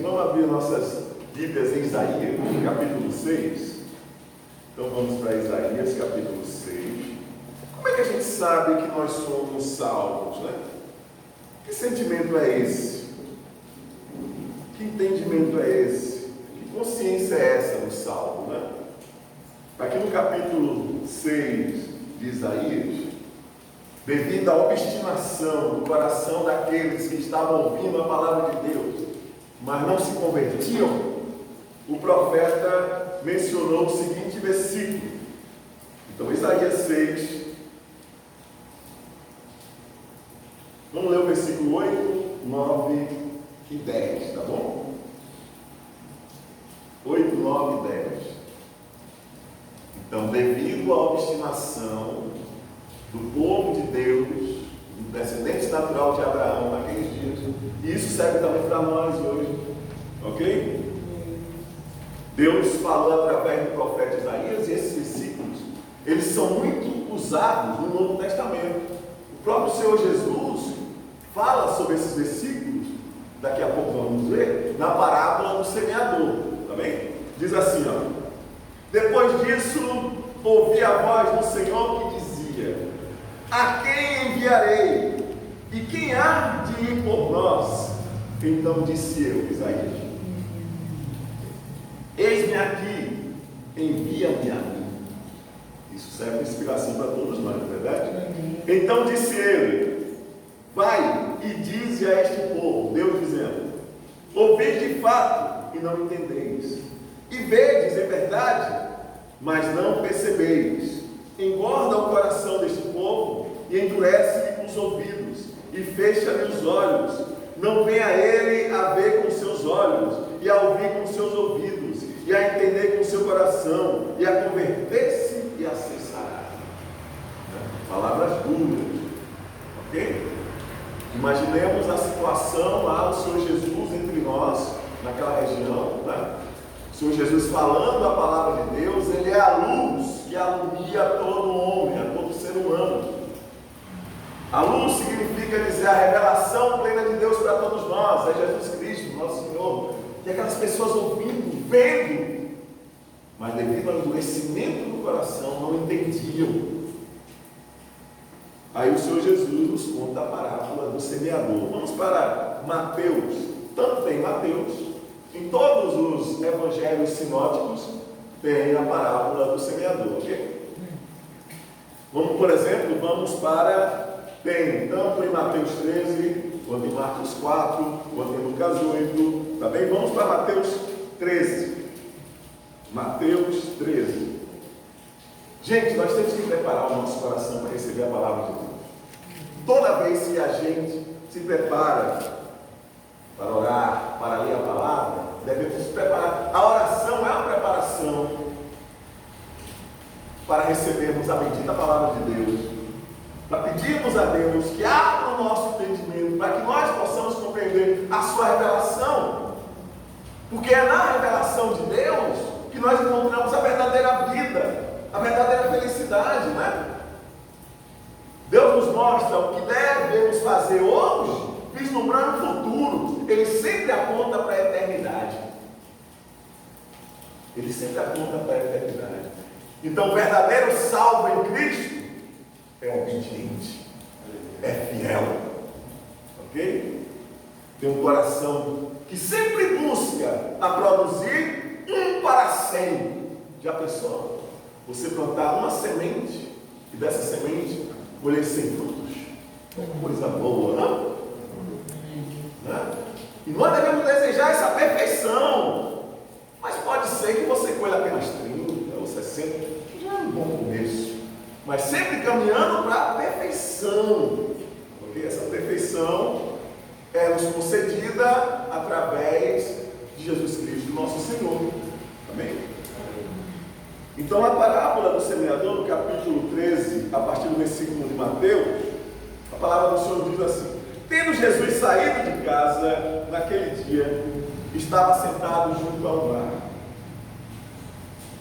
vamos abrir nossas Bíblias em Isaías, capítulo 6. Então vamos para Isaías, capítulo 6. Como é que a gente sabe que nós somos salvos, né? Que sentimento é esse? Que entendimento é esse? Que consciência é essa do salvo, né? Aqui no capítulo 6 de Isaías, devido à obstinação do coração daqueles que estavam ouvindo a palavra de Deus, mas não se convertiam, o profeta mencionou o seguinte versículo. Então, Isaías 6, vamos ler o versículo 8, 9 e 10, tá bom? 8, 9 e 10. Então, devido à obstinação do povo de Deus, do descendente natural de Abraão naqueles dias, e isso serve também para nós hoje, ok? Deus falou através do profeta Isaías, e esses versículos, eles são muito usados no Novo Testamento. O próprio Senhor Jesus fala sobre esses versículos, daqui a pouco vamos ver, na parábola do semeador, tá bem? Diz assim, ó: depois disso, ouvi a voz do Senhor que dizia: a quem enviarei? E quem há de ir por nós? Então disse eu, Isaías: eis-me aqui, envia-me a mim. Isso serve de inspiração para todos nós, não é verdade? Então disse ele: vai e dize a este povo, Deus dizendo: ouvis de fato e não entendeis, e vedes em verdade, mas não percebeis. Engorda o coração deste povo e endurece os ouvidos e fecha-lhe os olhos. Não vem a ele a ver com seus olhos e a ouvir com seus ouvidos e a entender com seu coração e a converter-se e a cessar. Palavras duras, ok? Imaginemos a situação lá do Senhor Jesus entre nós, naquela região, né? O Senhor Jesus falando a palavra de Deus, Ele é a luz que alumia todo homem, a todo ser humano. A luz significa dizer a revelação plena de Deus para todos nós, é Jesus Cristo, nosso Senhor. E aquelas pessoas ouvindo, vendo, mas devido ao endurecimento do coração, não entendiam. Aí o Senhor Jesus nos conta a parábola do semeador. Vamos para Mateus. Tanto tem Mateus, em todos os evangelhos sinóticos tem a parábola do semeador, ok? Vamos, por exemplo, tem tanto em Mateus 13, quanto em Marcos 4, quanto em Lucas 8, tá bem? Vamos para Mateus 13. Mateus 13. Gente, nós temos que preparar o nosso coração para receber a palavra de Deus. Toda vez que a gente se prepara para orar, para ler a palavra, devemos se preparar. A oração é uma preparação para recebermos a bendita palavra de Deus, para pedirmos a Deus que abra o nosso entendimento, para que nós possamos compreender a sua revelação, porque é na revelação de Deus que nós encontramos a verdadeira vida, a verdadeira felicidade, né? Deus nos mostra o que devemos fazer hoje, vislumbrando o futuro. Ele sempre aponta para a eternidade. Ele sempre aponta para a eternidade. Então, o verdadeiro salvo em Cristo é obediente, é fiel, ok? Tem um coração que sempre busca a produzir 1 para 100. Já pensou? Você plantar uma semente e dessa semente colher 100 frutos? Coisa boa, não? Né? E nós devemos desejar essa perfeição, mas pode ser que você colhe apenas 30 ou 60, que já é um bom começo, mas sempre caminhando para a perfeição, porque essa perfeição é nos concedida através de Jesus Cristo, nosso Senhor. Amém? Então, a parábola do semeador, no capítulo 13, a partir do versículo de Mateus, a palavra do Senhor diz assim: tendo Jesus saído de casa naquele dia, estava sentado junto ao mar.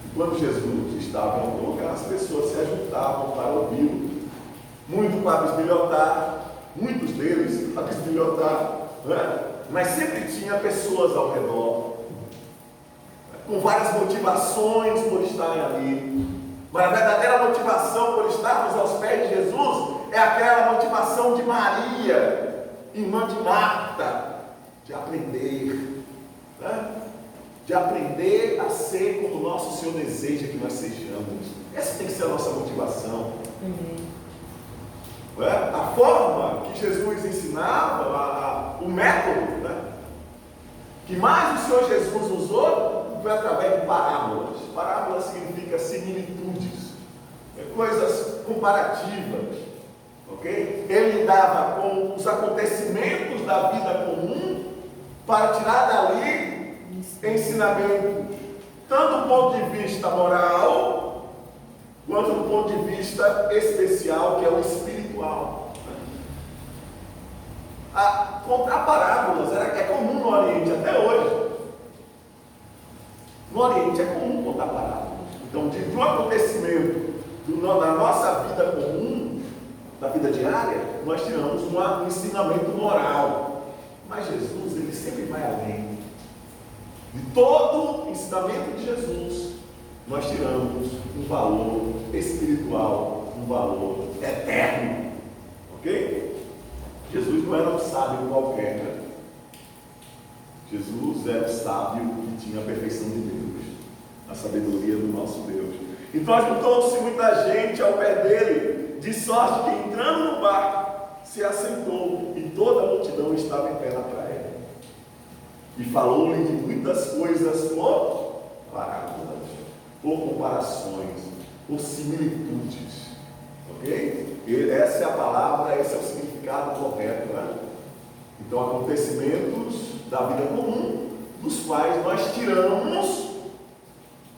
E quando Jesus estava em boca, as pessoas se ajuntavam para ouvi-lo, muito para bisbilhotar, muitos deles para bisbilhotar, né? mas sempre tinha pessoas ao redor, com várias motivações por estarem ali. Mas a verdadeira motivação por estarmos aos pés de Jesus é aquela motivação de Maria, irmã de Marta, de aprender, né? De aprender a ser como o nosso Senhor deseja que nós sejamos. Essa tem que ser a nossa motivação. A forma que Jesus ensinava, o método, né, que mais o Senhor Jesus usou foi através de parábolas. Parábolas significa similitudes, coisas comparativas, ok? Ele lidava com os acontecimentos da vida comum para tirar dali ensinamento, tanto do ponto de vista moral, quanto do ponto de vista especial, que é o espiritual. Contar parábolas é comum no Oriente até hoje. No Oriente é comum contar parábolas. Então, de um acontecimento da nossa vida comum, da vida diária, nós tiramos um ensinamento moral. Mas Jesus, ele sempre vai além. De todo ensinamento de Jesus, nós tiramos um valor espiritual, um valor eterno. Ok? Jesus não era um sábio qualquer, né? Jesus era um sábio que tinha a perfeição de Deus, a sabedoria do nosso Deus. Então ajuntou-se muita gente ao pé dele, de sorte que entrando no barco, se assentou e toda a multidão estava em pé na praia. E falou-lhe de muitas coisas por parábolas, por comparações, por similitudes. Ok? Essa é a palavra, esse é o significado correto, né? Então, acontecimentos da vida comum, dos quais nós tiramos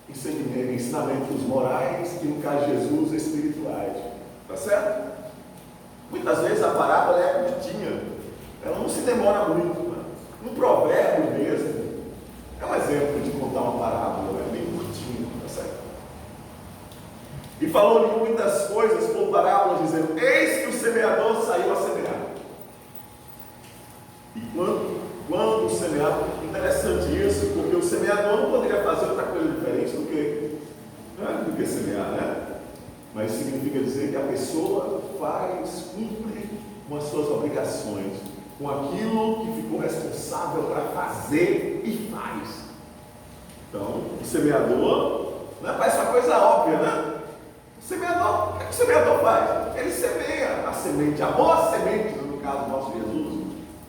ensinamentos morais e, no caso de Jesus, espirituais. Tá certo? Muitas vezes a parábola é curtinha, ela não se demora muito. Um provérbio mesmo é um exemplo de contar uma parábola, é bem curtinho, tá certo? E falou-lhe muitas coisas por parábolas, dizendo: eis que o semeador saiu a semear. E quando o semeador, interessante isso, porque o semeador não poderia fazer outra coisa diferente do que semear, né? Mas significa dizer que a pessoa cumpre com as suas obrigações, com aquilo que ficou responsável para fazer e faz. Então, o semeador, né, parece uma coisa óbvia, né? O que o semeador faz? Ele semeia a semente, a boa semente, no caso do nosso Jesus.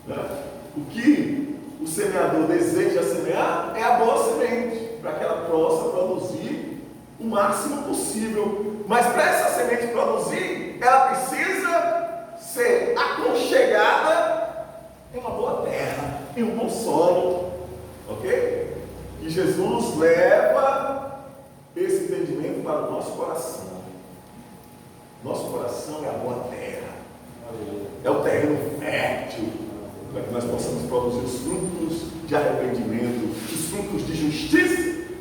Né? O que o semeador deseja semear é a boa semente, para que ela possa produzir o máximo possível. Mas para essa semente produzir, ela precisa ser aconchegada em uma boa terra, em um bom solo, ok? E Jesus leva esse entendimento para o nosso coração. Nosso coração é a boa terra, é o terreno fértil, para que nós possamos produzir os frutos de arrependimento, os frutos de justiça,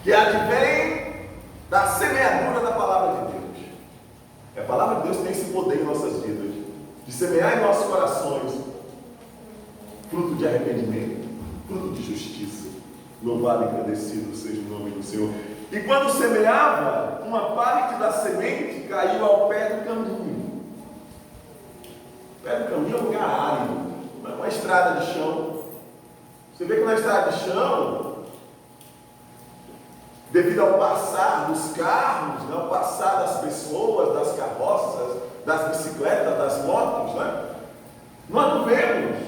que advém da semeadura da palavra de Deus. E a palavra de Deus tem esse poder em nossas vidas, de semear em nossos corações fruto de arrependimento, fruto de justiça. Louvado e agradecido seja o nome do Senhor. E quando semeava, uma parte da semente caiu ao pé do caminho. O pé do caminho é um lugar árido, não é uma estrada de chão. Você vê que na estrada de chão, devido ao passar dos carros, né, ao passar das pessoas, das carroças, das bicicletas, das motos, né, nós não vemos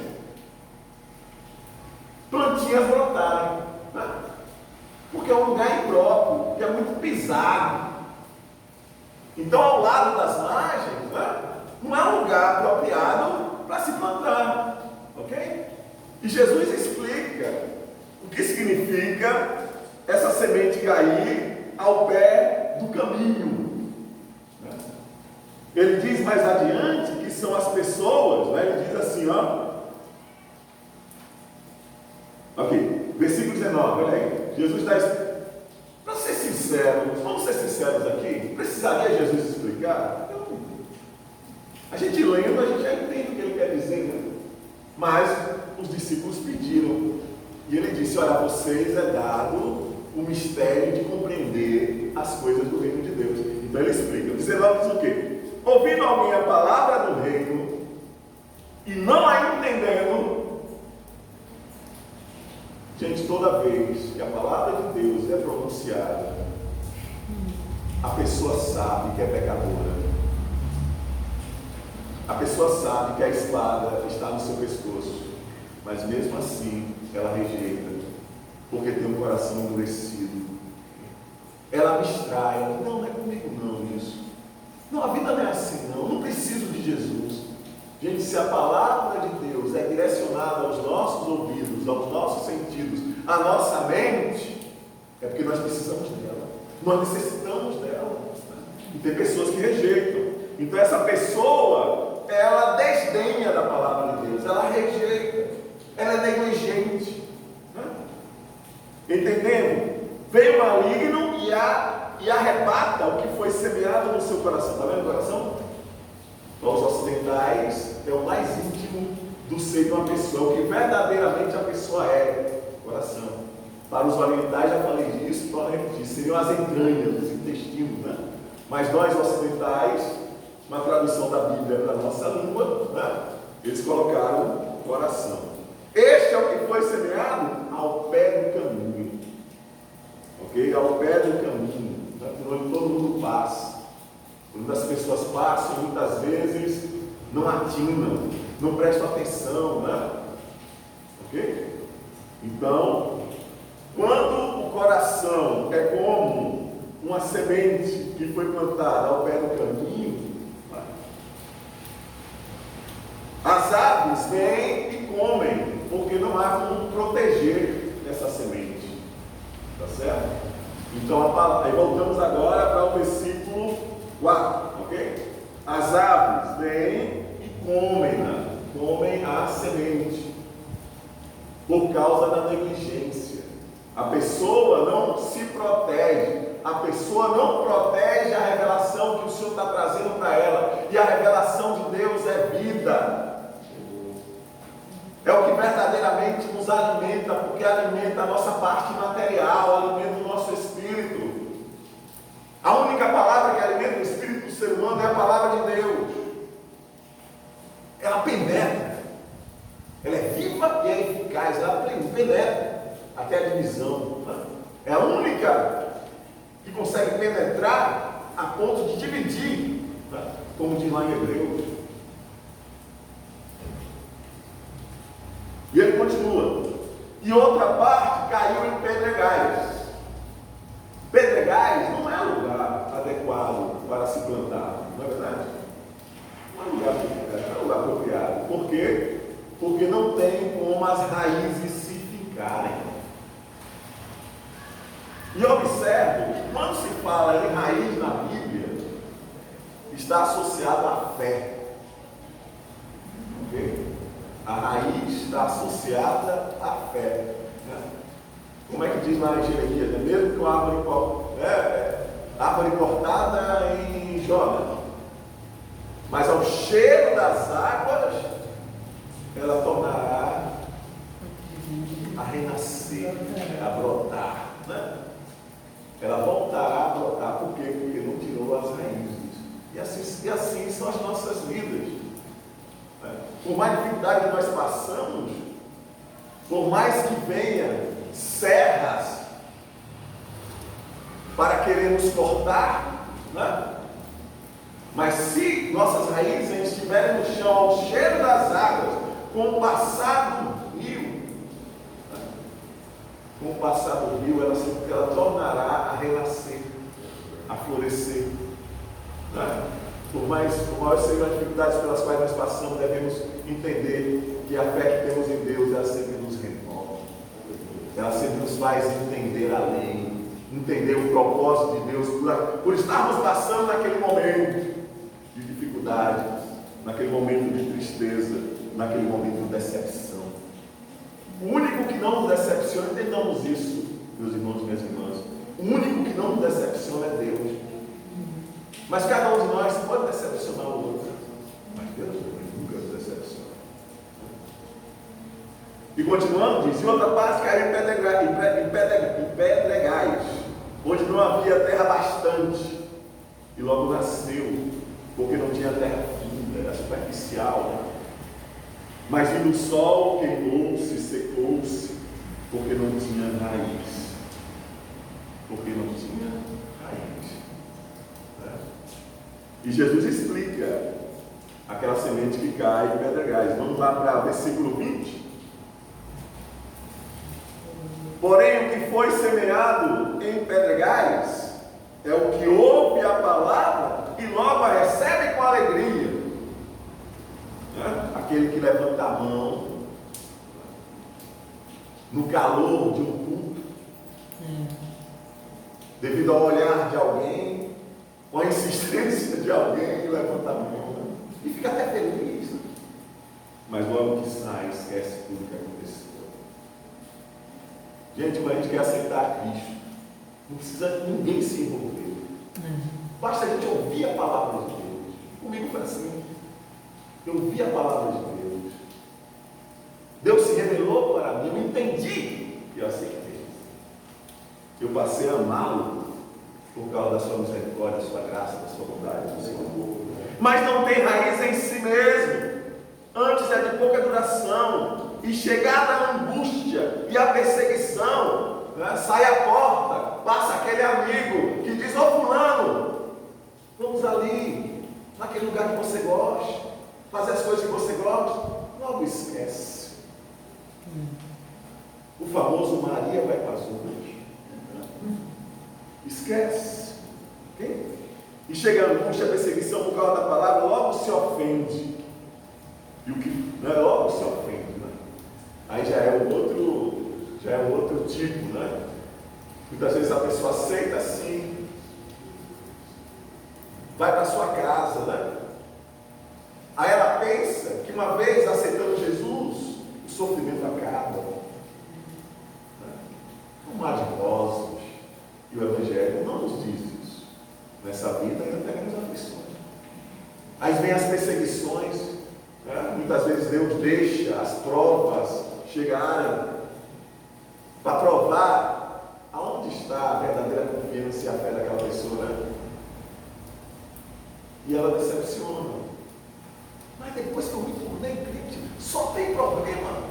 plantinhas brotarem, né? Porque é um lugar impróprio, que é muito pisado. Então, ao lado das margens, né, não é um lugar apropriado para se plantar, ok? E Jesus explica o que significa essa semente cair ao pé do caminho, né? Ele diz mais adiante que são as pessoas, né? Ele diz assim, ok, versículo 19, olha aí. Jesus está explicando. Para ser sincero, vamos ser sinceros aqui, precisaria Jesus explicar? A gente lendo, a gente já entende o que ele quer dizer, né? Mas o os discípulos pediram. E ele disse: olha, a vocês é dado o mistério de compreender as coisas do reino de Deus. Então ele explica. 19 diz o quê? Ouvindo alguém a palavra do reino e não a entendendo. Gente, toda vez que a palavra de Deus é pronunciada, a pessoa sabe que é pecadora. A pessoa sabe que a espada está no seu pescoço, mas mesmo assim ela rejeita, porque tem um coração endurecido. Ela abstrai, ela diz: não é comigo não isso. Não, a vida não é assim não preciso de Jesus. Gente, se a palavra de Deus é direcionada aos nossos ouvidos, aos nossos sentidos, à nossa mente, é porque nós precisamos dela. Nós necessitamos dela. E tem pessoas que rejeitam. Então essa pessoa, ela desdenha da palavra de Deus, ela rejeita, ela é negligente. Entendendo? Vem o maligno e arrebata o que foi semeado no seu coração. Está vendo o coração? Para os ocidentais, é o mais íntimo do ser de uma pessoa, o que verdadeiramente a pessoa é, coração. Para os orientais, já falei disso, para repetir, seriam as entranhas, os intestinos, né? Mas nós ocidentais, uma tradução da Bíblia para a nossa língua, né? Eles colocaram coração. Este é o que foi semeado ao pé do caminho, ok? Ao pé do caminho, né? Por onde todo mundo passa. Quando as pessoas passam, muitas vezes não atinam, não prestam atenção, né? Ok? Então, quando o coração é como uma semente que foi plantada ao pé do caminho, as aves vêm e comem, porque não há como proteger essa semente. Tá certo? Então, aí voltamos agora para o versículo 4, ok? As aves vêm e comem a semente, por causa da negligência. A pessoa não se protege, a pessoa não protege a revelação que o Senhor está trazendo para ela, e a revelação de Deus é vida. É o que verdadeiramente nos alimenta, porque alimenta a nossa parte material, alimenta o nosso espírito. A única palavra que alimenta o espírito do ser humano é a palavra de Deus. Ela penetra, ela é viva e é eficaz, ela penetra até a divisão. É a única que consegue penetrar a ponto de dividir, como diz lá em Hebreus. E ele continua. E outra parte caiu em pedregais. Pedregais não é lugar adequado para se plantar, não é verdade? Não é lugar apropriado. Por quê? Porque não tem como as raízes se ficarem. E observe que quando se fala em raiz na Bíblia, está associado à fé. Ok? A raiz está associada à fé. Né? Como é que diz lá em Jeremias? Né? Mesmo que uma árvore cortada em Jonas, mas ao cheiro das águas, ela tornará a renascer, a brotar. Né? Ela voltará a brotar. Por quê? Porque não tirou as raízes. E assim são as nossas vidas. Por mais dificuldade que nós passamos, por mais que venha serras para querer nos cortar, né? Mas se nossas raízes estiverem no chão, ao cheiro das águas, com o passar do rio, com o passar do rio, ela tornará a renascer, a florescer. Né? Por maiores sejam as dificuldades pelas quais nós passamos, devemos entender que a fé que temos em Deus, ela sempre nos renova. Ela sempre nos faz entender a lei, entender o propósito de Deus, por estarmos passando naquele momento de dificuldade, naquele momento de tristeza, naquele momento de decepção. O único que não nos decepciona, entendamos isso, meus irmãos e minhas irmãs, o único que não nos decepciona é Deus. Mas cada um de nós pode decepcionar o outro, mas Deus nunca nos decepciona. E continuando, diz: e outra parte caiu em pedregais, onde não havia terra bastante, e logo nasceu, porque não tinha terra fina, era superficial, né? Mas vindo o sol, queimou-se, secou-se, porque não tinha raiz. Porque não tinha raiz. Né? E Jesus explica aquela semente que cai em pedregais. Vamos lá para o versículo 20. Porém, o que foi semeado em pedregais é o que ouve a palavra e logo a recebe com alegria. Né? Aquele que levanta a mão no calor de um culto, devido ao olhar de alguém, ou à insistência de alguém, levanta a mão e fica até feliz. Mas logo que sai, esquece tudo que aconteceu. Gente, quando a gente quer aceitar Cristo, não precisa ninguém se envolver. Basta a gente ouvir a palavra de Deus. Comigo foi assim. Eu ouvi a palavra de Deus. Deus se revelou para mim, eu entendi e eu aceitei. Eu passei a amá-lo por causa da sua misericórdia, da sua graça, da sua bondade, do seu amor. Mas não tem raiz em si mesmo. Antes é de pouca duração. E chegada a angústia e a perseguição, né? Sai a porta, passa aquele amigo que diz: ô fulano, vamos ali, naquele lugar que você gosta, fazer as coisas que você gosta. Logo esquece. O famoso Maria vai para as ruas. Esquece. Okay? E chega a angústia, a perseguição por causa da palavra, logo se ofende. E o que não é, logo se ofende, né? Aí já é um outro tipo, né? Muitas vezes a pessoa aceita assim, vai para sua casa, né? Aí ela pensa que uma vez aceitando Jesus, o sofrimento acaba. Um mar de rosas. E o Evangelho não nos diz isso. Nessa vida ainda teremos aflições. Aí vem as perseguições. Né? Muitas vezes Deus deixa as provas chegarem para provar aonde está a verdadeira confiança e a fé daquela pessoa. Né? E ela decepciona. Mas depois que eu me tornei crente, só tem problema.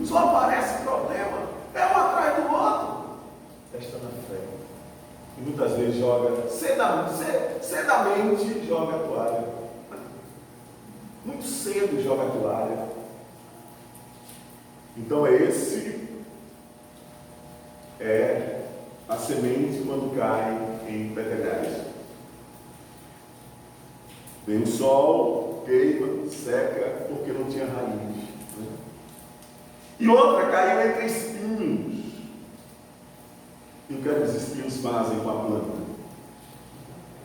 Só aparece problema. É um atrás do outro. Testa na fé. E muitas vezes joga, cedamente joga a toalha. Muito cedo joga a toalha. Então esse é a semente quando cai em pedregais. Vem o sol, queima, seca, porque não tinha raiz. E outra caiu entre espinhos. E o que os espinhos fazem com a planta?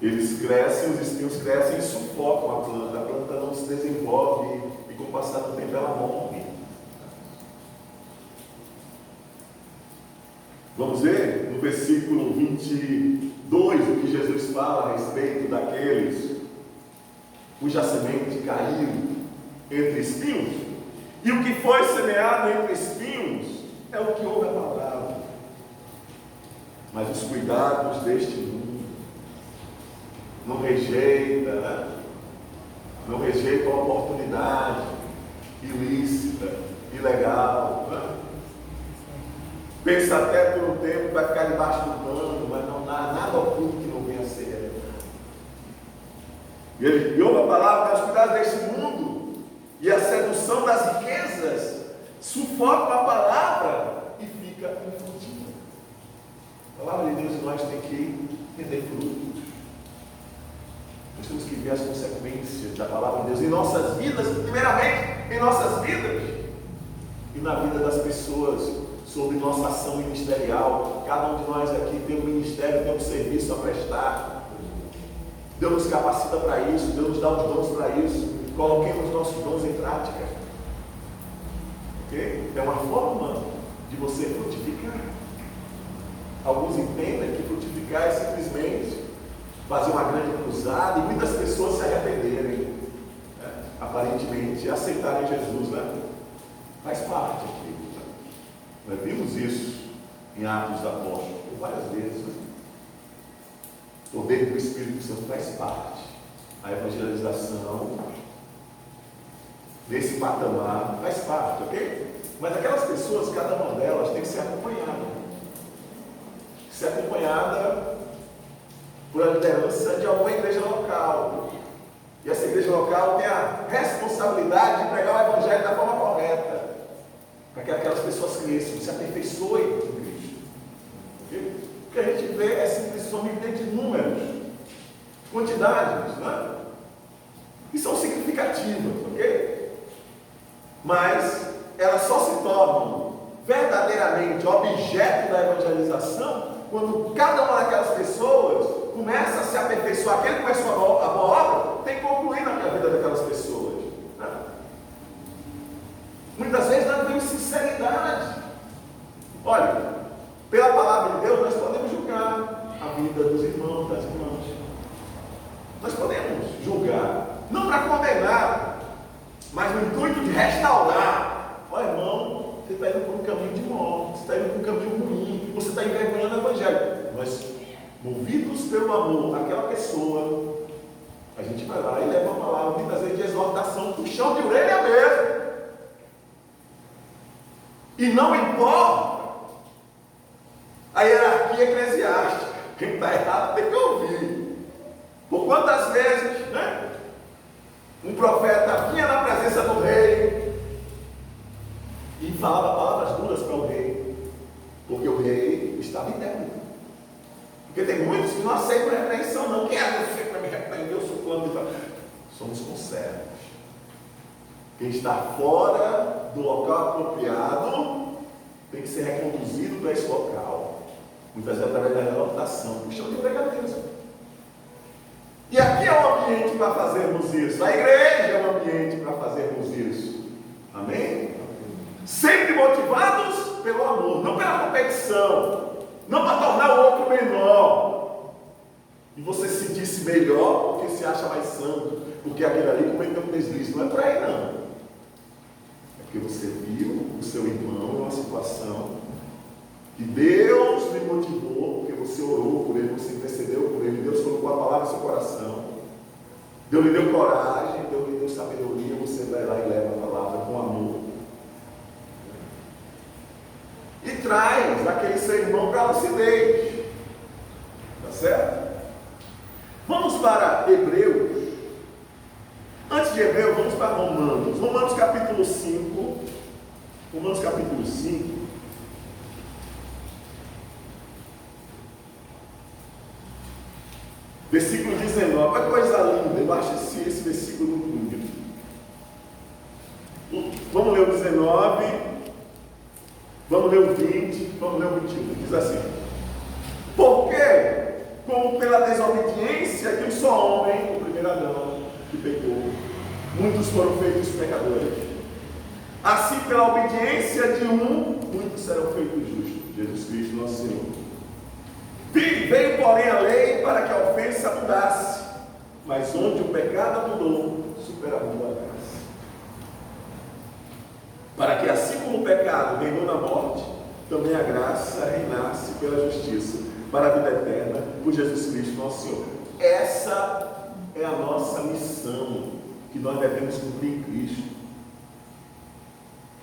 Eles crescem, os espinhos crescem e sufocam a planta não se desenvolve e com o passar do tempo ela morre. Vamos ver no versículo 22 o que Jesus fala a respeito daqueles cuja semente caiu entre espinhos. E o que foi semeado entre espinhos é o que ouve a palavra. Mas os cuidados deste mundo não rejeita, né? Não rejeita a oportunidade ilícita, ilegal. Né? Pensa até por um tempo que vai ficar debaixo do pano, mas não há nada oculto que não venha a ser revelado. E ele ouve a palavra, mas os cuidados deste mundo e a sedução das riquezas sufocam a palavra e fica infrutífera. A palavra de Deus em nós tem que render frutos. Nós temos que ver as consequências da palavra de Deus em nossas vidas, primeiramente em nossas vidas e na vida das pessoas, sobre nossa ação ministerial. Cada um de nós aqui tem um ministério, tem um serviço a prestar. Deus nos capacita para isso, Deus nos dá os dons para isso. Coloquemos nossos dons em prática. Ok? É uma forma de você frutificar. Alguns entendem que frutificar é simplesmente fazer uma grande cruzada e muitas pessoas se arrependerem, né? Aparentemente aceitarem Jesus, né? Faz parte aqui. Nós vimos isso em Atos dos Apóstolos por várias vezes. Né? O poder do Espírito Santo faz parte. A evangelização desse patamar faz parte, ok? Mas aquelas pessoas, cada uma delas tem que ser acompanhada. Ser acompanhada por a liderança de alguma igreja local. E essa igreja local tem a responsabilidade de pregar o evangelho da forma correta, para que aquelas pessoas cresçam, se aperfeiçoem em Cristo. Okay? O que a gente vê é simplesmente números, quantidades, né? E são significativas, ok? Mas elas só se tornam verdadeiramente objeto da evangelização quando cada uma daquelas pessoas começa a se aperfeiçoar. Aquele que começou a boa obra tem que concluir na vida daquelas pessoas. Né? Muitas vezes nós temos sinceridade. Olha, pela palavra de Deus nós podemos julgar a vida dos irmãos, das irmãs. Nós podemos julgar, não para condenar, mas no intuito de restaurar. Olha, irmão, você está indo por um caminho de morte, você está indo por um caminho ruim, você está envergonhando o evangelho. Mas, movidos pelo amor daquela pessoa, a gente vai lá e leva uma palavra, muitas vezes de exortação, puxão de orelha mesmo. E não importa a hierarquia eclesiástica, quem está errado tem que ouvir. Por quantas vezes, né? Um profeta vinha na presença do rei e falava palavras duras para o rei, porque o rei estava interno. Porque tem muitos que não aceitam a repreensão, não. Quem é você para me repreender? Eu sou plano de tal. Somos conservos. Quem está fora do local apropriado tem que ser reconduzido para esse local. Muitas vezes através da exortação, puxando de orelha mesmo. E aqui é um ambiente para fazermos isso. A igreja é um ambiente para fazermos isso. Amém? Sempre motivados pelo amor, não pela competição, não para tornar o outro menor e você se sentisse melhor porque se acha mais santo, porque aquele ali cometeu um deslize. Não é por aí, não. É porque você viu o seu irmão em uma situação que Deus lhe motivou, porque você orou por ele, você intercedeu por ele, Deus colocou a palavra no seu coração, Deus lhe deu coragem, Deus lhe deu sabedoria, você vai lá e leva a palavra com amor e traz aquele seu irmão para a lucidez. Tá certo? Vamos para Hebreus. Antes de Hebreus, vamos para Romanos. Romanos capítulo 5. Romanos capítulo 5. Versículo 19. Olha que coisa linda. Eu acho esse versículo muito bonito. Vamos ler o 19. Vamos ler o 20. Vamos ler o 21. Diz assim: porque, como pela desobediência de um só homem, o primeiro Adão, que pecou, muitos foram feitos pecadores. Assim, pela obediência de um, muitos serão feitos justos. Jesus Cristo, nosso Senhor. Veio, porém, a lei para que a ofensa mudasse, mas onde o pecado mudou, superabundou a graça. Para que, assim como o pecado reinou na morte, também a graça reinasse pela justiça, para a vida eterna, por Jesus Cristo, nosso Senhor. Essa é a nossa missão, que nós devemos cumprir em Cristo.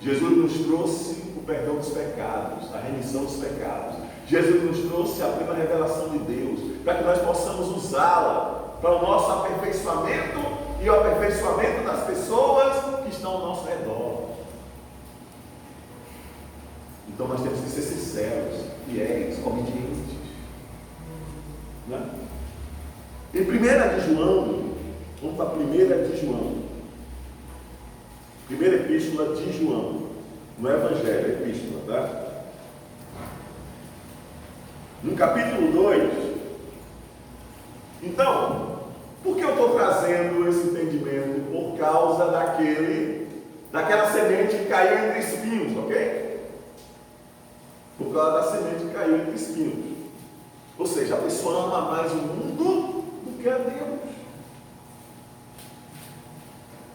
Jesus nos trouxe o perdão dos pecados, a remissão dos pecados. Jesus nos trouxe a plena revelação de Deus, para que nós possamos usá-la para o nosso aperfeiçoamento e o aperfeiçoamento das pessoas que estão ao nosso redor. Então nós temos que ser sinceros, fiéis, obedientes. Né? Em 1 de João, vamos para 1 de João. Primeira epístola de João. Não é evangelho, é epístola, tá? No capítulo 2. Então, por que eu estou trazendo esse entendimento? Por causa daquela semente que caiu entre espinhos, ok? Por causa da semente que caiu entre espinhos. Ou seja, a pessoa ama mais o mundo do que a Deus.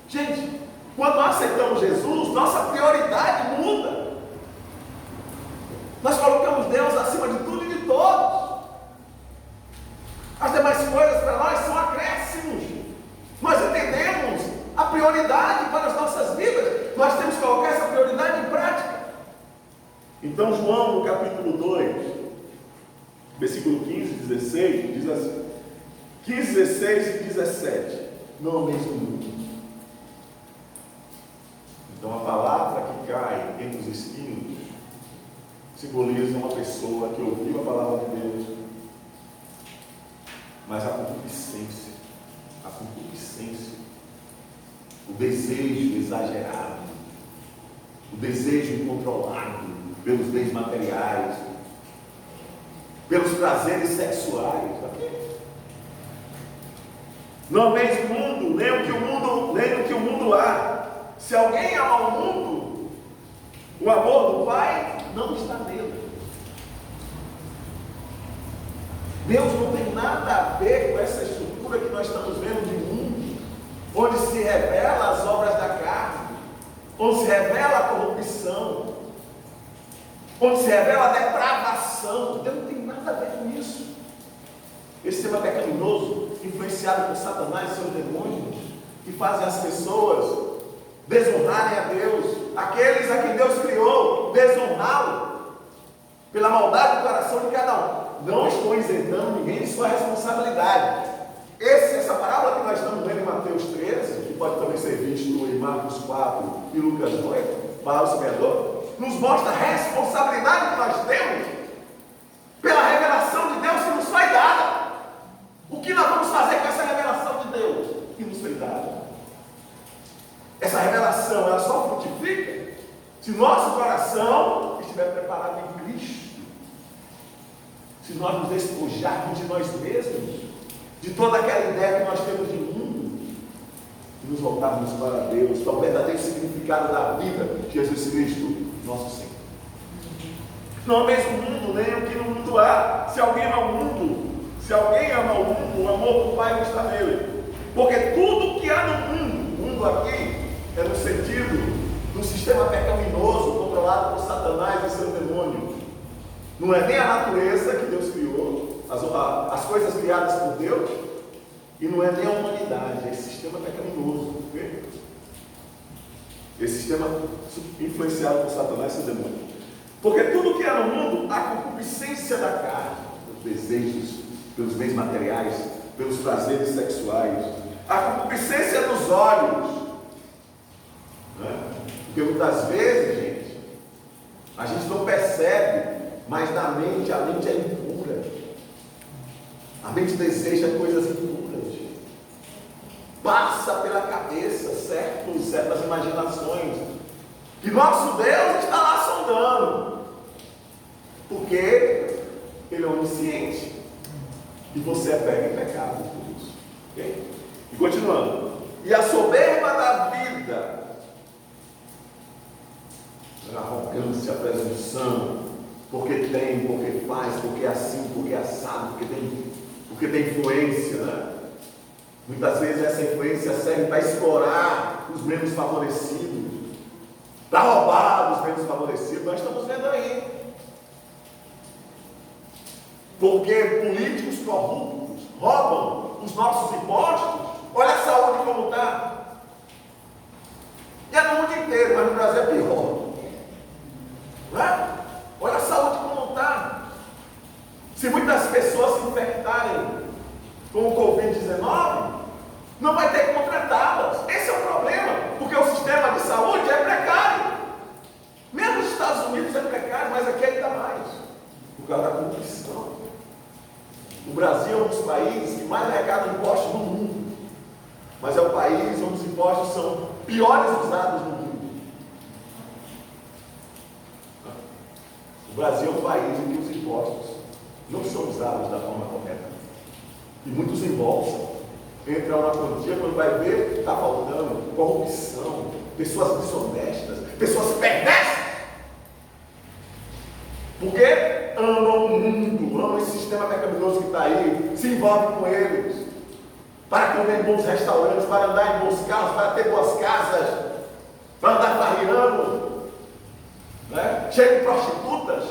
Gente, quando nós aceitamos Jesus, nossa prioridade muda. Nós colocamos Deus acima de tudo e de todos. As demais coisas para nós são acréscimos. Nós entendemos a prioridade para as nossas vidas. Nós temos que colocar essa prioridade em prática. Então João, no capítulo 2, versículo 15 e 16, diz assim, 15, 16 e 17, não ameis o mundo. Então a palavra que cai entre os espinhos simboliza uma pessoa que ouviu a palavra de Deus, mas a concupiscência, o desejo exagerado, o desejo incontrolado pelos bens materiais, pelos prazeres sexuais. Não ameis o mundo, nem o que o mundo há. Se alguém ama o mundo, o amor do Pai não está nele. Deus não tem nada a ver com essa estrutura que nós estamos vendo de mundo, onde se revela as obras da carne, onde se revela a corrupção, onde se revela a depravação. Deus não tem nada a ver com isso. Esse sistema pecaminoso, influenciado por Satanás e seus demônios, que fazem as pessoas desonrarem a Deus, aqueles a quem Deus criou, desonrá-lo, pela maldade do coração de cada um. Não estou isentando ninguém de sua responsabilidade. Essa parábola que nós estamos vendo em Mateus 13, que pode também ser visto em Marcos 4 e Lucas 8, para o semeador, nos mostra a responsabilidade que nós temos pela revelação de Deus que nos foi dada. O que nós vamos fazer com essa revelação de Deus que nos foi dada? Essa revelação, ela só frutifica se nosso coração estiver preparado em Cristo. Se nós nos despojarmos de nós mesmos, de toda aquela ideia que nós temos de mundo, e nos voltarmos para Deus, para o verdadeiro significado da vida, Jesus Cristo, nosso Senhor. Não ameis o mundo, nem o que no mundo há. Se alguém ama o mundo, o amor do Pai não está nele. Porque tudo que há no mundo aqui, é no sentido do sistema pecaminoso controlado por Satanás e seu demônio. Não é nem a natureza que Deus criou, as coisas criadas por Deus, e não é nem a humanidade, é esse sistema pecaminoso. Okay? Esse sistema influenciado por Satanás e seu demônio. Porque tudo que há no mundo, a concupiscência da carne, os desejos pelos bens materiais, pelos prazeres sexuais, a concupiscência dos olhos. Porque muitas vezes, gente, a gente não percebe, mas na mente, a mente é impura. A mente deseja coisas impuras. Passa pela cabeça certas imaginações. E nosso Deus está lá sondando. Porque Ele é onisciente. E você é pego em pecado por isso. Okay? E continuando. E a soberba da vida, a arrogância, a presunção, porque tem, porque faz, porque é assim, porque é assado, porque tem influência, né? Muitas vezes essa influência serve para explorar os menos favorecidos, para roubar os menos favorecidos. Nós estamos vendo aí. Porque políticos corruptos roubam os nossos impostos. Olha a saúde como está. E é no mundo inteiro, mas no Brasil é pior. Não é? Olha a saúde como está. Se muitas pessoas se infectarem com o Covid-19, não vai ter como tratá-las. Esse é o problema, porque o sistema de saúde é precário. Mesmo nos Estados Unidos é precário, mas aqui ainda mais, por causa da corrupção. O Brasil é um dos países que mais arrecada impostos no mundo, mas é o país onde os impostos são piores usados no mundo. O Brasil é um país em que os impostos não são usados da forma correta. E muitos embolsam, entram na quantia, quando vai ver, está faltando corrupção, pessoas desonestas, pessoas perversas. Porque amam o mundo, amam esse sistema pecaminoso que está aí, se envolvem com eles, para comer em bons restaurantes, para andar em bons carros, para ter boas casas, para andar farreando, né? Cheio de prostitutas.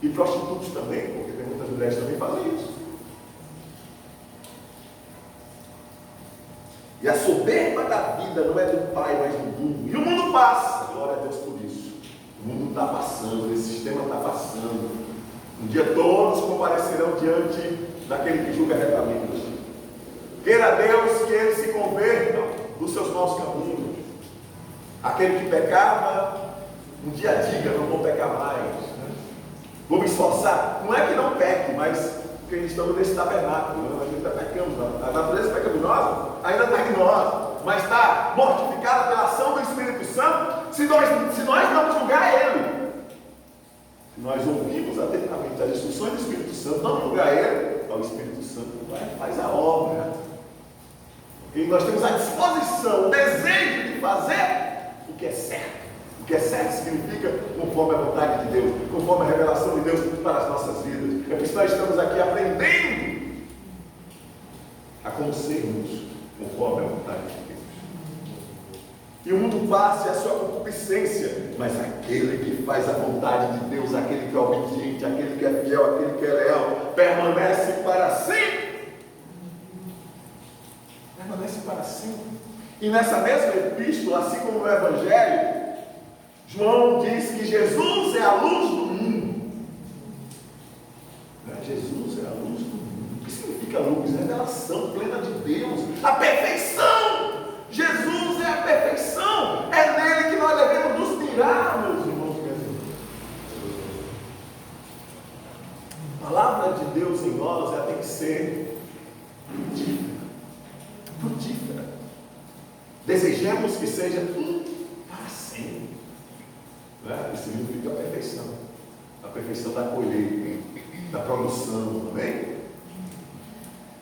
E prostitutos também, porque tem muitas mulheres que também fazem isso. E a soberba da vida não é do Pai, mas do mundo. E o mundo passa. Glória a Deus por isso. O mundo está passando, esse sistema está passando. Um dia todos comparecerão diante daquele que julga retamente. Queira Deus que eles se convertam dos seus maus caminhos. Aquele que pecava, um dia diga, não vou pecar mais. Vou me esforçar. Não é que não peque, mas porque estamos nesse tabernáculo, a gente está pecando, a natureza pecaminosa ainda está em nós, mas está mortificada pela ação do Espírito Santo, se nós não julgar Ele, se nós ouvimos atentamente as instruções do Espírito Santo, não julgar Ele, o Espírito Santo faz a obra, e nós temos a disposição, o desejo de fazer o que é certo. O que é certo significa conforme a vontade de Deus, conforme a revelação de Deus para as nossas vidas. É por isso que nós estamos aqui aprendendo a como sermos conforme a vontade de Deus. E o mundo passa a sua concupiscência, mas aquele que faz a vontade de Deus, aquele que é obediente, aquele que é fiel, aquele que é leal, permanece para sempre. Permanece para sempre. E nessa mesma epístola, assim como no Evangelho, João diz que Jesus é a luz do mundo. Jesus é a luz do mundo. O que significa luz? Revelação plena de Deus. A perfeição. Jesus é a perfeição. É nele que nós devemos nos mirar, meus irmãos. A palavra de Deus em nós, ela tem que ser frutífera. Desejamos que seja para sempre. Isso significa a perfeição da colheita, da produção, amém?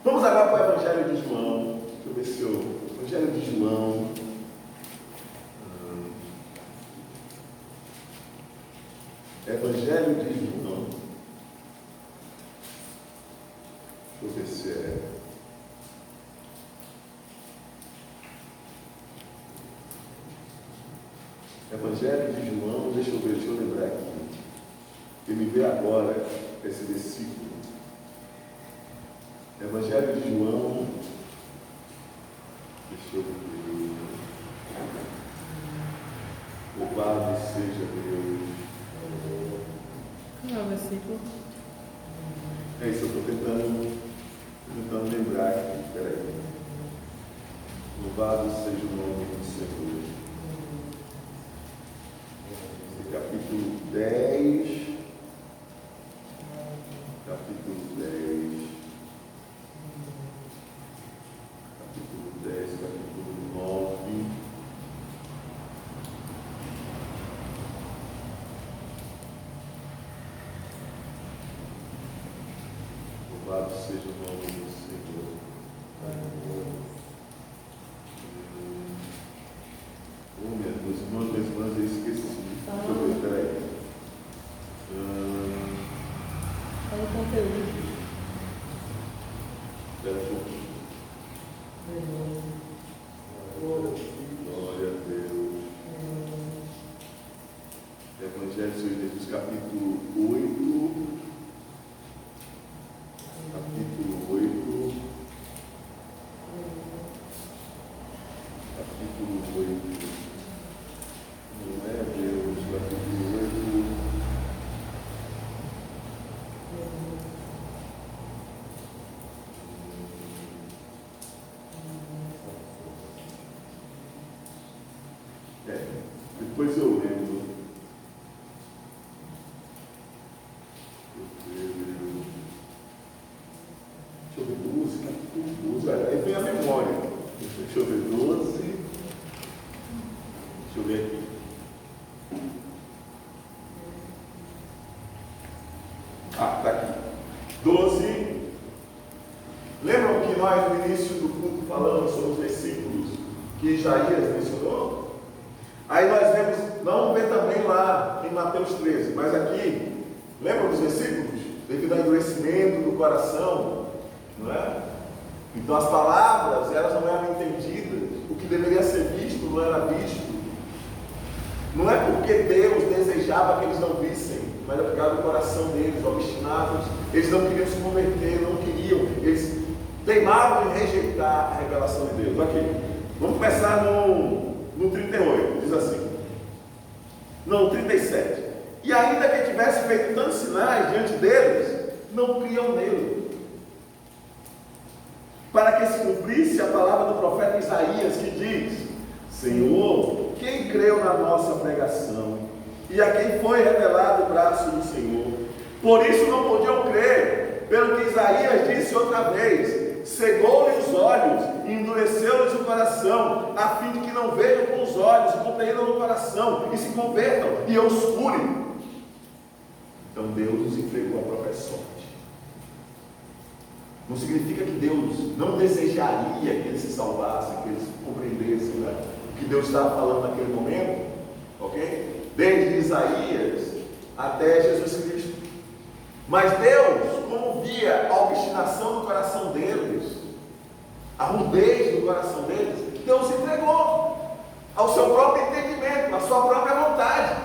Vamos agora para o Evangelho de João. Deixa eu ver se eu... Evangelho de João. Evangelho de João. Deixa eu ver se é... Evangelho de João, deixa eu lembrar aqui. Que me vê agora esse versículo. Evangelho de João, deixa eu ver. Louvado seja Deus. Qual é o versículo? É isso, eu estou tentando lembrar aqui. Peraí. Louvado seja o nome do Senhor. Capítulo 10, capítulo 10, capítulo 9, louvado seja o nome do Senhor. Meus irmãos, minhas irmãs, eu esqueci. Deixa eu ver, peraí. Olha o conteúdo. Espera um pouquinho. Glória a Deus. Evangelho de Jesus, capítulo 8. Capítulo 8. Capítulo 8. Não é Deus, capítulo 8. Depois eu lembro. Deixa eu ver, 12, capítulo 12. Aí vem a memória. Deixa eu ver, 12. Deixa eu ver aqui. Está aqui. 12. Lembram que nós no início do culto falamos sobre os versículos que Isaías mencionou? Aí nós vemos, não vê também lá em Mateus 13, mas aqui, lembram dos versículos? Devido ao endurecimento do coração, não é? Então as palavras, elas não eram entendidas, o que deveria ser visto não era visto. Não é porque Deus desejava que eles não vissem, mas é por causa do coração deles, obstinados. Eles não queriam se converter, não queriam, eles teimavam em rejeitar a revelação de Deus. Aqui, vamos começar no 38, diz assim. Não, 37. E ainda que tivesse feito tantos sinais diante deles, não criam nele. Para que se cumprisse a palavra do profeta Isaías, que diz: Senhor, quem creu na nossa pregação, e a quem foi revelado o braço do Senhor? Por isso não podiam crer, pelo que Isaías disse outra vez: cegou-lhe os olhos e endureceu-lhes o coração, a fim de que não vejam com os olhos, e compreendam no coração, e se convertam, e eu os cure. Então Deus nos entregou a própria sorte. Não significa que Deus não desejaria que eles se salvassem, que eles compreendessem, né, o que Deus estava falando naquele momento, ok? Desde Isaías até Jesus Cristo. Mas Deus, como via a obstinação do coração deles, a rudez do coração deles, Deus entregou ao seu próprio entendimento, à sua própria vontade.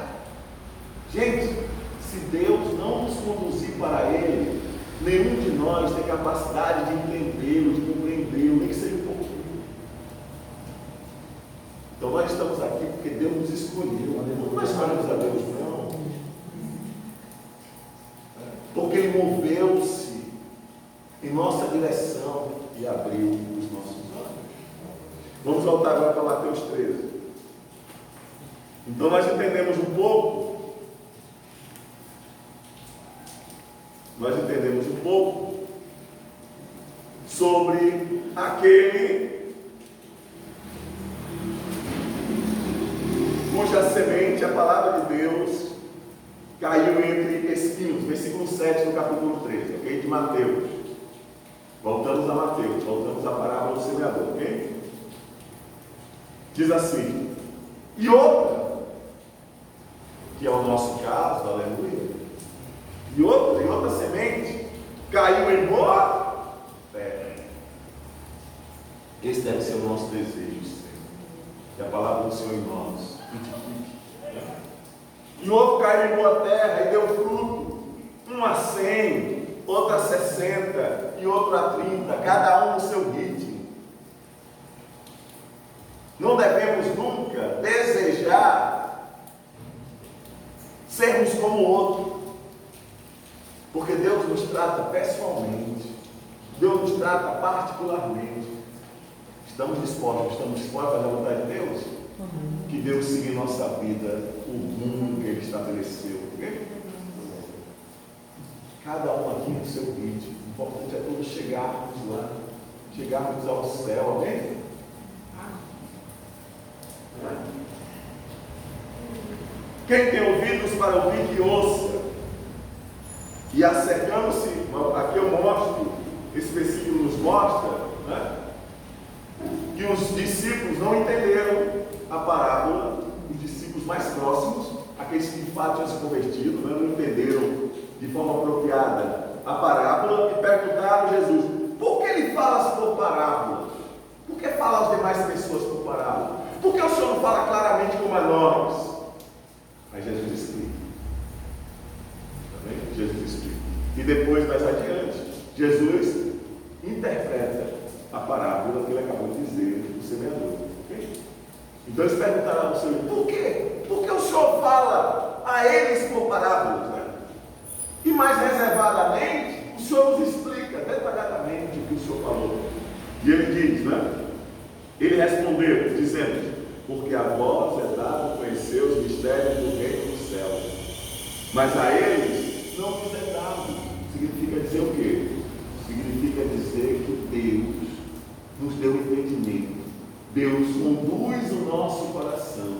Gente, se Deus não nos conduzir para Ele, nenhum de nós tem capacidade de entendê-lo, de compreendê-lo, nem que seja um pouquinho. Então nós estamos aqui porque Deus nos escolheu. Não nós escolhemos a Deus, não. Porque Ele moveu-se em nossa direção e abriu os nossos olhos. Vamos voltar agora para Mateus 13. Então nós entendemos um pouco. Sobre aquele cuja semente, a palavra de Deus, caiu entre espinhos. Versículo 7 do capítulo 13, ok? De Mateus. Voltamos a Mateus, voltamos à parábola do semeador, ok? Diz assim: e outra, que é o nosso caso, aleluia, e outra semente caiu em boa terra. Esse deve ser o nosso desejo, Senhor, que a palavra do Senhor em nós frutifique. E outro caiu em boa terra e deu fruto, um a 100, outro a 60 e outro a 30, cada um no seu ritmo. Não devemos nunca desejar sermos como o outro, porque Deus nos trata pessoalmente, Deus nos trata particularmente. Estamos dispostos a fazer a vontade de Deus? Que Deus siga em nossa vida o rumo que Ele estabeleceu, ok? Cada um aqui no seu ritmo. O importante é todos chegarmos lá, chegarmos ao céu, amém? Quem tem ouvidos para ouvir, que ouça. E acercando-se, aqui eu mostro, esse versículo nos mostra, né, que os discípulos não entenderam a parábola, os discípulos mais próximos, aqueles que de fato tinham se convertido, né, não entenderam de forma apropriada a parábola e perguntaram a Jesus: por que ele fala por parábola? Por que fala às demais pessoas por parábola? Por que o Senhor não fala claramente como a nós? Aí Jesus explica. Amém? Jesus explica. E depois, mais adiante, Jesus interpreta a parábola que ele acabou de dizer do semeador. Okay? Então eles perguntaram ao Senhor: por quê? Por que o Senhor fala a eles por parábolas? Né? E mais reservadamente, o Senhor nos explica detalhadamente o que o Senhor falou. E ele diz, né? Ele respondeu, dizendo: porque a vós é dado conhecer os mistérios do reino dos céus, mas a eles não nos é dado. Significa dizer o quê? Significa dizer que Deus nos deu entendimento. Deus conduz o nosso coração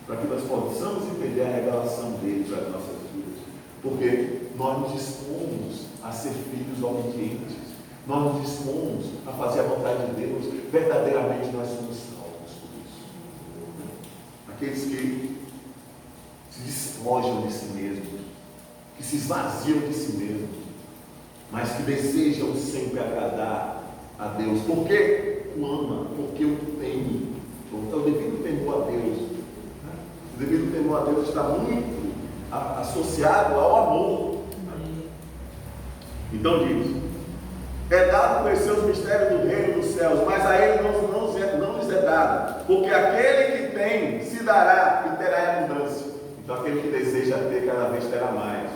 para que nós possamos entender a revelação dele para as nossas vidas. Porque nós nos dispomos a ser filhos obedientes. Nós nos dispomos a fazer a vontade de Deus. Verdadeiramente nós somos salvos por isso. Aqueles que se despojam de si mesmos, que se esvaziam de si mesmos, mas que desejam sempre agradar a Deus, porque o ama, porque o teme, então o devido temor a Deus. O devido temor a Deus está muito associado ao amor. Então diz: é dado conhecer os mistérios do reino dos céus, mas a ele não lhes é dado, porque aquele que tem se dará e terá em abundância. Então aquele que deseja ter cada vez terá mais.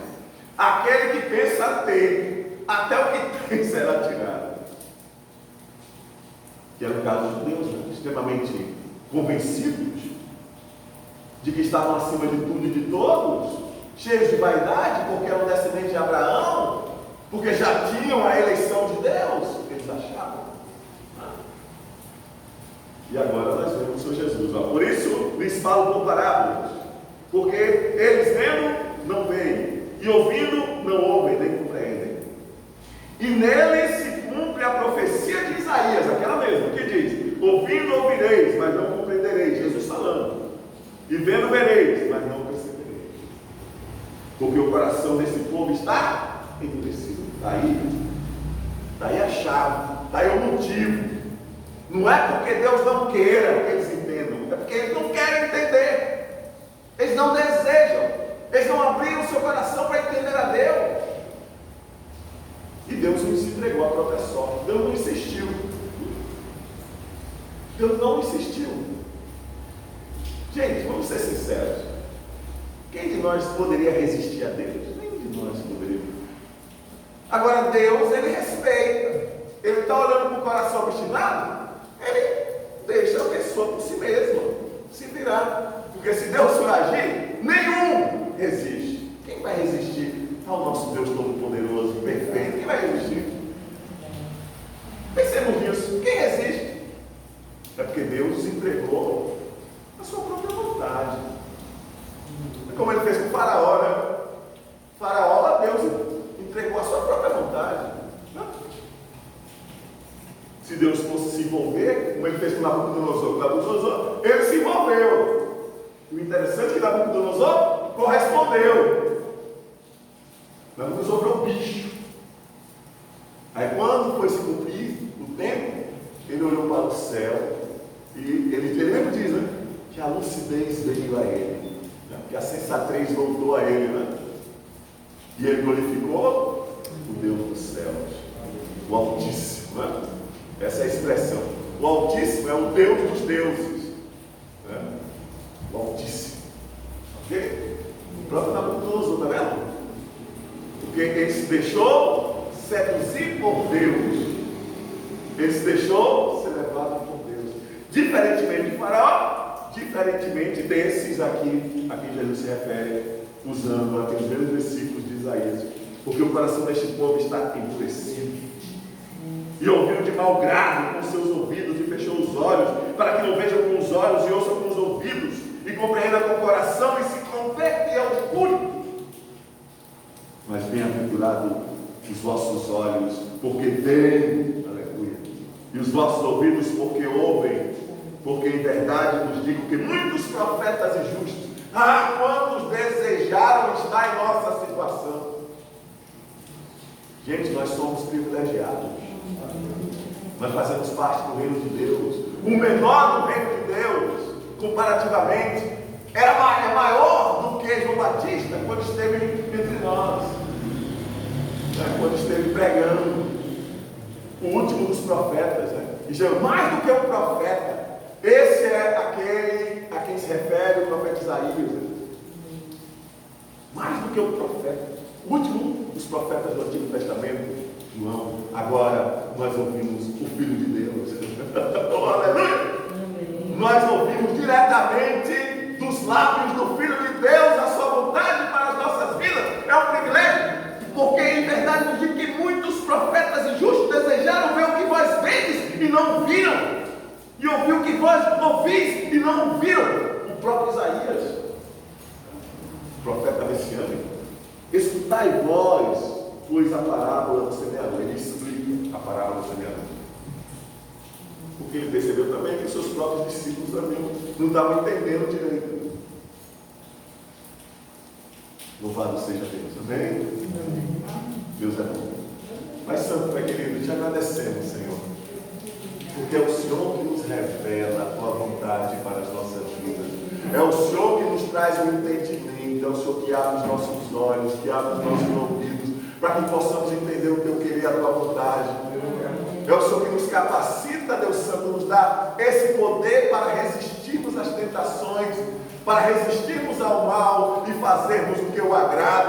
Aquele que pensa ter, até o que tem será tirado. Que era o caso dos judeus, né? Extremamente convencidos de que estavam acima de tudo e de todos, cheios de vaidade, porque eram descendentes de Abraão, porque já tinham a eleição de Deus, eles achavam. E agora nós vemos o Senhor Jesus. Por isso lhes falo por parábolas, porque eles vendo, não veem, e ouvindo, não ouvem, nem compreendem. E neles se cumpre a profecia de Isaías, aquela mesma, que diz: ouvindo ouvireis, mas não compreendereis. Jesus falando. E vendo vereis, mas não percebereis. Porque o coração desse povo está endurecido. Daí a chave, daí o motivo. Não é porque Deus não queira que eles entendam, é porque eles não querem entender. Eles não desejam, eles não abriram o seu coração para entender a Deus. E Deus não se entregou à própria sorte. Deus não insistiu. Deus não insistiu. Gente, vamos ser sinceros. Quem de nós poderia resistir a Deus? Nenhum de nós poderia. Agora Deus, Ele respeita. Ele está olhando para o coração obstinado, Ele deixa a pessoa por si mesma se virar. Porque se Deus for agir, nenhum resiste. Quem vai resistir ao nosso Deus Todo-Poderoso, perfeito? Quem vai resistir? Pensemos nisso. Quem resiste? É porque Deus entregou a sua própria vontade. É como Ele fez com o Faraó, né? O Faraó, Deus entregou a sua própria vontade. Se Deus fosse se envolver, como Ele fez com Nabucodonosor, Ele se envolveu. E o interessante é que Nabucodonosor correspondeu. Nabucodonosor virou bicho. Aí quando foi se cumprir o tempo, ele olhou para o céu e ele mesmo diz, né, que a lucidez veio a ele, né, que a sensatez voltou a ele, né? E ele glorificou o Deus dos céus, o Altíssimo, né? Essa é a expressão. O Altíssimo é o Deus dos deuses, né? O Altíssimo. Ok? O próprio Nabucodonosor, está vendo? Porque ele se deixou seduzir por Deus. Ele se deixou ser levado por Deus. Diferentemente de Faraó, diferentemente desses aqui, a quem Jesus se refere, usando aqueles mesmos versículos de Isaías. Porque o coração deste povo está endurecido. E ouviu de mau grado com seus ouvidos e fechou os olhos, para que não vejam com os olhos e ouçam com os ouvidos, e compreenda com o coração e se converte ao público. Mas bem-aventurado os vossos olhos, porque veem, aleluia, e os vossos ouvidos, porque ouvem, porque em verdade vos digo que muitos profetas e justos, quantos desejaram estar em nossa situação. Gente, nós somos privilegiados. Nós fazemos parte do reino de Deus. O menor do reino de Deus, comparativamente, era maior do que João Batista quando esteve entre nós, quando esteve pregando, o último dos profetas, né? E mais do que um profeta, esse é aquele a quem se refere o profeta Isaías, né? Mais do que um profeta, o último dos profetas do Antigo Testamento, João. Agora nós ouvimos o Filho de Deus. Oh, aleluia! Nós ouvimos diretamente dos lábios do Filho de Deus a sua vontade para as nossas vidas. É um privilégio, porque em verdade nos diz que muitos profetas e justos desejaram ver o que vós vedes e não viram, e ouvir o que vós ouvis e não viram. O próprio Isaías, o profeta messiânico: escutai vós, pois a parábola do semeador. Ele explica a parábola do semeador, porque ele percebeu também que os seus próprios discípulos também não estavam entendendo direito. Louvado seja Deus, amém? Deus é bom. Mas Santo Pai querido, te agradecemos, Senhor, porque é o Senhor que nos revela a tua vontade para as nossas vidas. É o Senhor que nos traz que abra os nossos olhos, que abra os nossos ouvidos, para que possamos entender o teu querer e a tua vontade. É o Senhor que nos capacita, Deus Santo, nos dá esse poder para resistirmos às tentações, para resistirmos ao mal e fazermos o que eu agrado.